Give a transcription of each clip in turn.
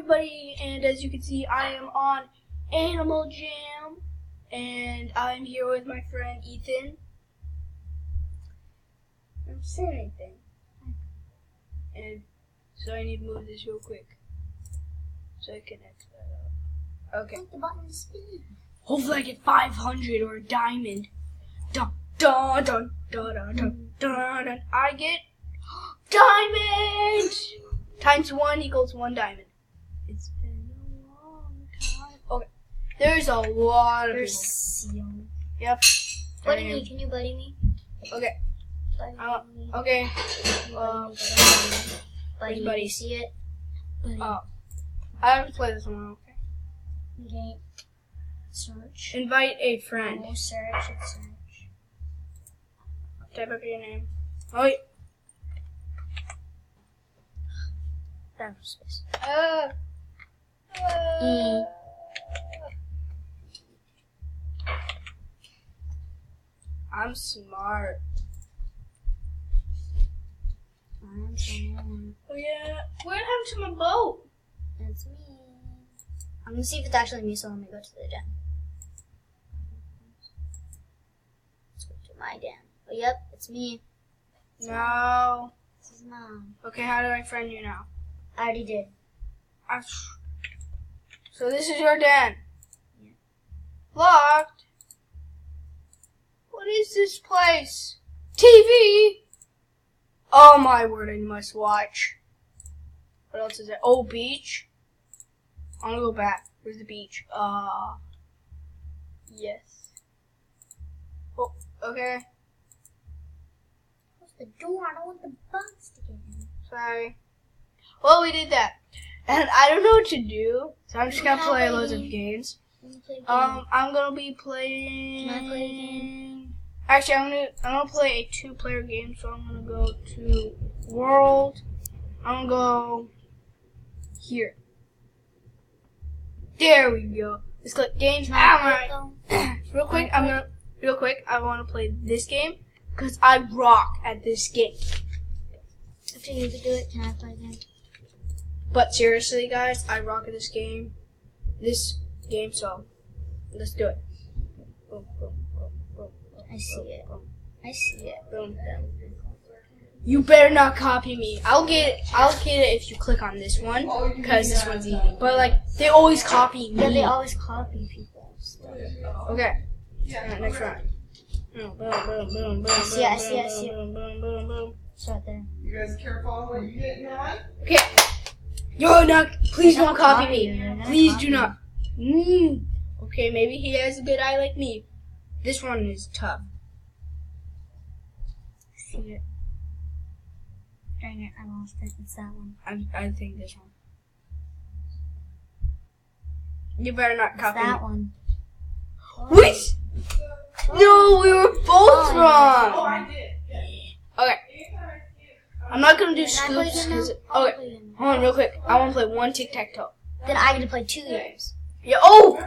everybody, and as you can see, I am on Animal Jam, and I'm here with my friend Ethan. I don't say anything. And so I need to move this real quick so I can X that out. Okay. The button is spinning. Hopefully I get 500 or a diamond. Dun dun dun dun dun dun dun. Dun. I get diamond! Times 1 equals 1 diamond. It's been a long time. Okay. There's a lot of There's people. seal. Yep. Buddy me, can you buddy me? Okay. Buddy me. Okay. Buddy me, buddy? you see it? Buddy. I haven't played this one. Okay. Okay. Search. Invite a friend. No, search. It's search. Type up your name. Oh, wait. That was space. I'm smart. I'm someone. Oh yeah. What happened to my boat? It's me. I'm gonna see if it's actually me, so let me go to the den. Let's go to my den. Oh, yep, it's me. No. This is Mom. Okay, how do I friend you now? I already did. So this is your den. Yeah. Locked. What is this place? TV. Oh my word! I must watch. What else is there? Oh, beach. I'm gonna go back. Where's the beach? Yes. Oh, okay. Close the door. I don't want the bugs to get in. Sorry. Well, we did that. And I don't know what to do, so I'm just gonna play loads of games. I'm gonna be playing. Can I play a game? Actually, I'm gonna play a 2-player game. So I'm gonna go to World. I'm gonna go here. There we go. Let's click games. Real quick, I want to play this game because I rock at this game. After you do it, can I play again? But seriously, guys, I rock at this game. So let's do it. Boom, boom, boom, boom, boom, I see it. I see it. boom. You better not copy me. I'll get it if you click on this one because this one's easy. But like they always copy me. Yeah, they always copy people. Okay. Alright, next round. Boom, boom, boom, boom, boom. I see it. Boom, boom, boom, boom. It's right there. You guys careful on what you're getting on? Okay. Yo, no, please don't copy me. Please do not. Okay, maybe he has a good eye like me. This one is tough. I see it. Dang it, I lost it. It's that one. I think this one. You better not It's copy that me. one. Wait! No, we were both wrong. Oh, I did. Okay. I'm not gonna do Can I play scoops again now? because. I'll Okay, play again. hold on real quick. I want to play one tic-tac-toe. Then I get to play 2 games. Yeah. Oh!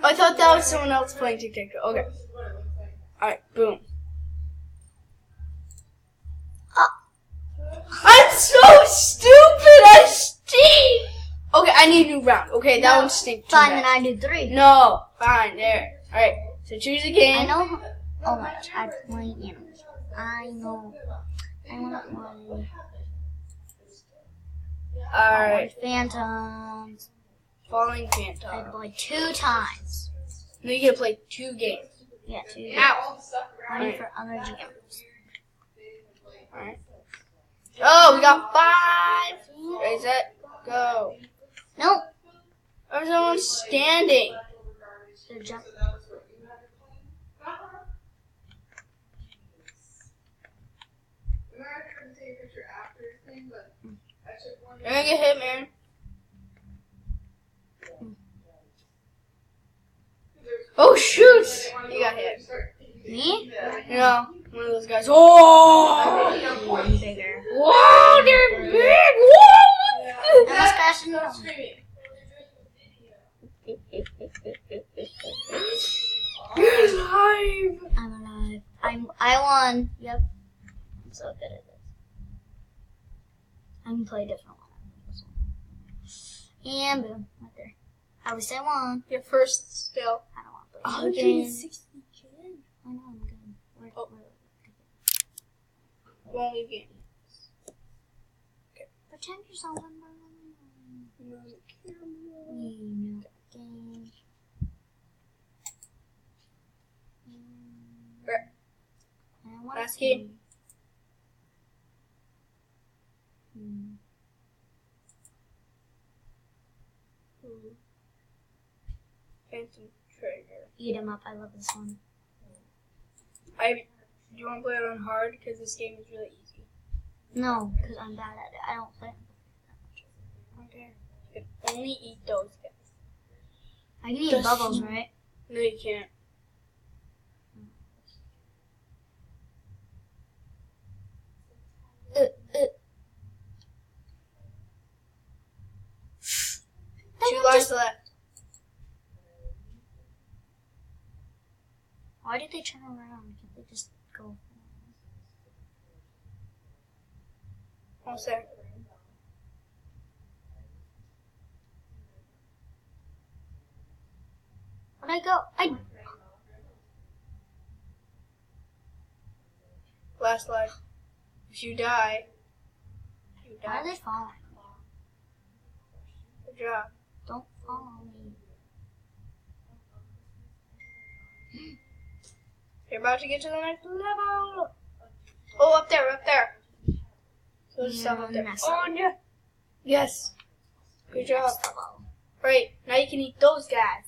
I thought that was someone else playing tic-tac-toe. Okay. Alright, boom. I'm so stupid! I stink! Okay, I need a new round. Okay, that one stinks too Fine, then bad. I do 3. No, fine, there. Alright, so choose a game. I know. Oh my gosh, I play animals. I know. I want to play. Alright, Phantoms. Falling I Phantom. play 2 times. Then you can play 2 games. Yeah, 2 games. Ow! Waiting for other games. Alright. Oh, we got 5! Ready, set, go. Nope. Everyone's standing. They're jumping. You're gonna get hit, man. Oh, shoot! You got hit. Me? You know, one of those guys. Oh! I'm bigger. Whoa, they're big! Whoa! I was crashing down. You're alive! I'm alive. I won. Yep. I'm so good at this. I'm gonna play a different one. And boom, right there. At least I won. You're first still. I don't want to play again. 160 kids. I know, I'm good. Won't leave game. Pretend you're someone. No camera. No game. Last game. Phantom Trigger. Eat 'em up. I love this one. Do you want to play it on hard? Because this game is really easy. No, because I'm bad at it. I don't play it that much. Okay. You can only eat those guys. I can eat bubbles, right? No, you can't. Two lives left. Why did they turn around? Can't they just go? One sec. Where'd I go? Last life. If you die, you Why are die. they following? Good job. Don't follow me. You're about to get to the next level. Oh, up there, up there. So there's some up there. Mess Oh, up. yeah. Yes. Good job. Next level. Right, now you can eat those guys.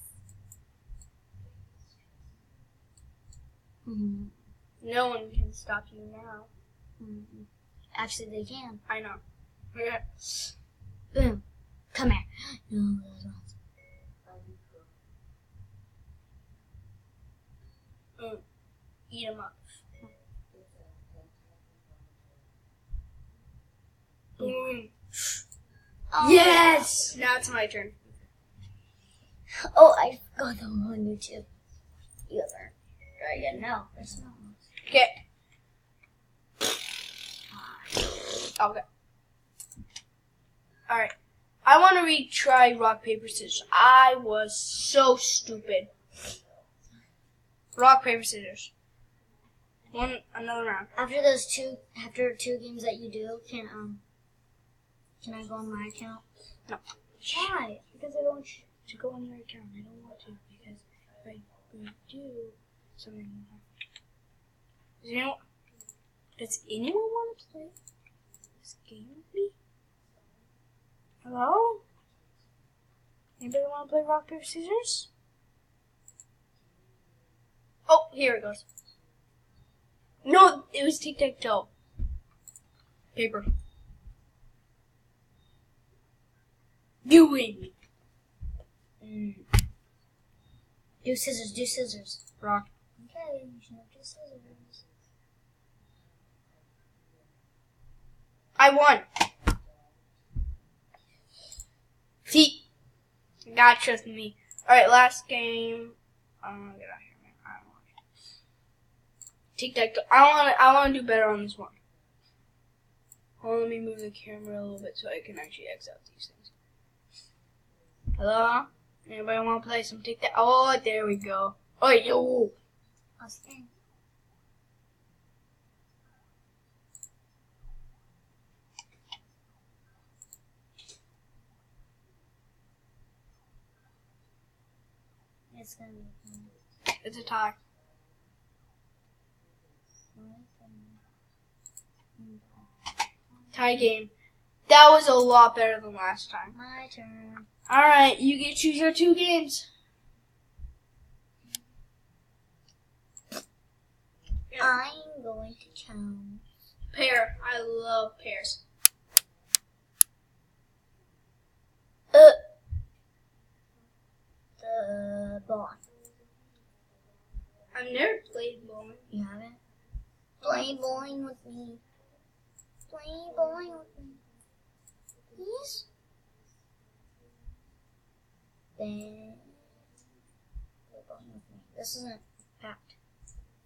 Mm-hmm. No one can stop you now. Mm-hmm. Actually, they can. I know. Yeah. Boom. Come here. No, those ones. Eat them up. Boom. Oh. Yes! Now it's my turn. Oh, I got the one on YouTube. You ever? Dragon? No, there's no one. Okay. Okay. Alright. I want to retry rock, paper, scissors. I was so stupid. Rock, paper, scissors. Another round. After two games that you do, can I go on my account? No. Why? Because I don't want you to go on your account. I don't want to because if I do, something will happen. Does anyone want to play this game with me? Hello? Anybody want to play rock, paper, scissors? Oh, here it goes. No, it was tic-tac-toe. Paper. You win. Do scissors. Rock. Okay, you should do scissors. I won. See? You gotta trust me. Alright, last game. I'm gonna get out of here, man. I don't want to. Tic-tac-toe. I wanna do better on this one. Hold on, let me move the camera a little bit so I can actually X out these things. Hello? Anybody want to play some tic-tac? Oh, there we go. Oh, yo. Okay. It's gonna be fun. It's a tie. Tie game. That was a lot better than last time. My turn. Alright, you get to choose your two games. I'm going to choose Pear. I love pears. the ball. I've never played bowling. You haven't? Play bowling with me. Play bowling with me. Please? Then play bowling with me. This isn't packed.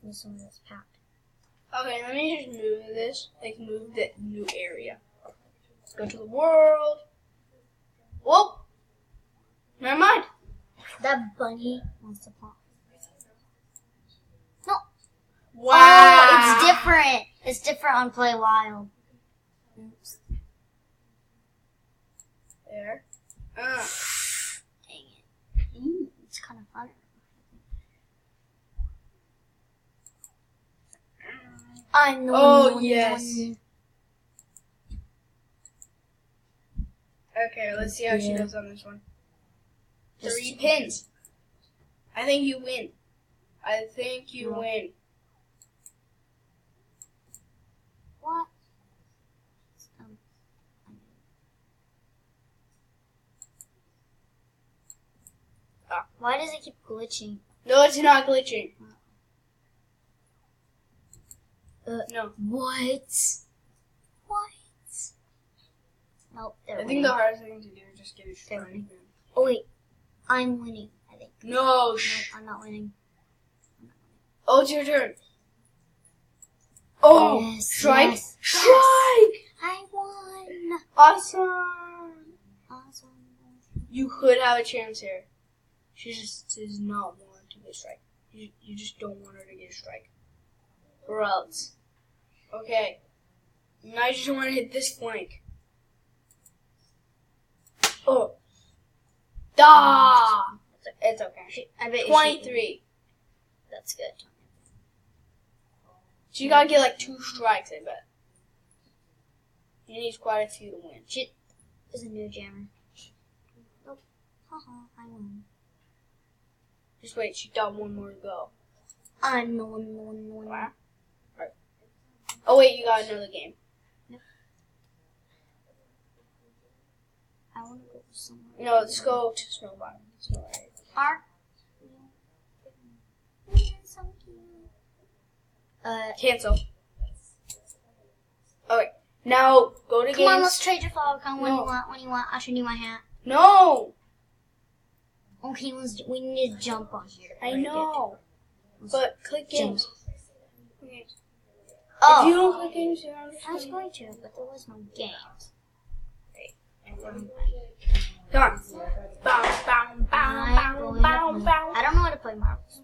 This one is packed. Okay, let me just move this. Like, move the new area. Go to the world. Whoop! That bunny wants to pop. No. Wow. Oh, it's different. It's different on Play Wild. Oops. There. Dang it. It's kind of fun. I know. Oh, yes. Okay, let's see how she does on this one. 3 pins. I think you win. I think you win. What? Why does it keep glitching? No, it's not glitching. No. What? What? Nope. I think the hardest thing to do is just get a strike. Oh wait, I'm winning. I think. No, No, I'm not winning. Oh, it's your turn. Oh, Yes, strike! yes, Strike! I won. Awesome! Awesome. You could have a chance here. She just does not want to get a strike. You just don't want her to get a strike. Or else. Okay. Now you just want to hit this flank. Oh. Da! It's okay. I bet 23. That's good. So you gotta get like 2 strikes, I bet. You need quite a few to win. Shit. There's a new jammer. Nope. Haha, I won. Just wait, she got 1 more to go. I won. Wow. Right. Oh wait, you got another game. Nope. I want to go somewhere. No, let's go to Snowball. Art. Cancel. Okay, now go to Come games. on, let's trade your flower crown when No. you want. I'll show you my hat. No, Okay, we need to jump on here. To I break know. it. But click games. Okay. Oh, If you don't click games, you're not I was going to, but there was no games. Come on. Bow, bow, bow, bow, bow, bow. I don't know how to play marbles.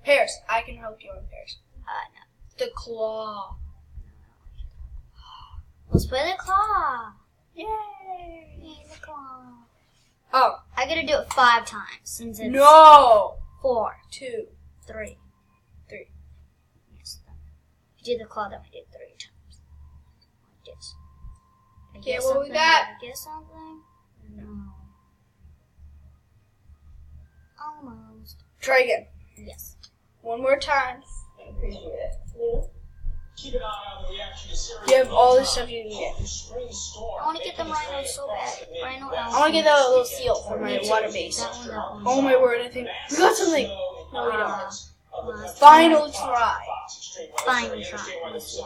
Pairs. I can help you on pairs. No. The claw. Let's play the claw. Yay. Yay, the claw. Oh. I gotta do it 5 times since it's No. 4, 2, 3. 3. Yes. If you did the claw, then we did 3 times. Like this. I Okay, get what we something? got? Did I get something? No. Almost. Try again. Yes. 1 more time. Appreciate it. Keep an eye on the reaction to Syria. You have all the stuff you need. I want to get the rhinos so bad. Rhino I want to get that little seal for my water base. That one. Oh my word, I think we got something. No, we don't. Last Final try. Final try. Let's see.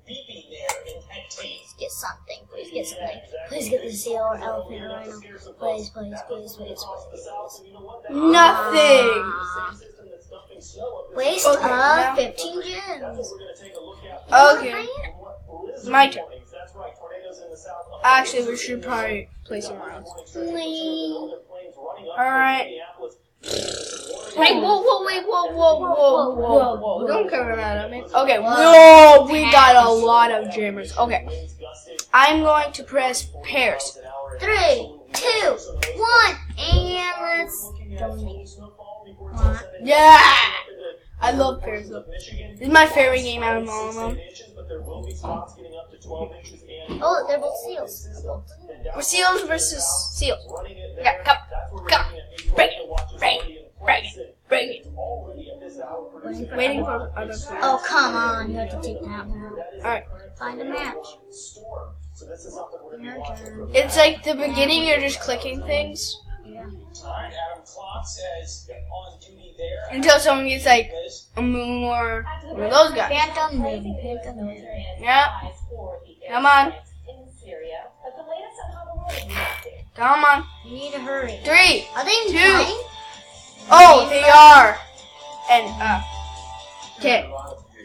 Please get something. Please get something. Please get the seal or elephant or rhino. Please, please, please, please, please. Nothing. Waste Okay, now- of 15 gems. Okay. My turn. Actually, we should probably play some rounds. Alright. Wait, whoa. Don't come mad at me. Okay, whoa, we got a lot of jammers. Okay. I'm going to press pairs. 3, 2, 1, and let's donate. Yeah! I love pairs though. This is my favorite game out of all of them. Oh, they're both seals. We're seals versus seals. Okay, come. Bring it. Waiting for other players. Oh, come on. You have to take that one. Alright. Find a match. Your turn. It's like the beginning, you're just clicking things. Yeah. Until someone gets like a moon or one of those guys. Phantom Moon. Phantom Moon. Yeah. Come on. Come on. You need to hurry. 3. Are they 2. playing? Oh, they are. And okay.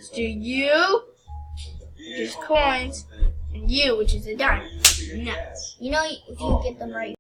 So you, which is coins, and you, which is a dime. Nuts. You know, if you get them right.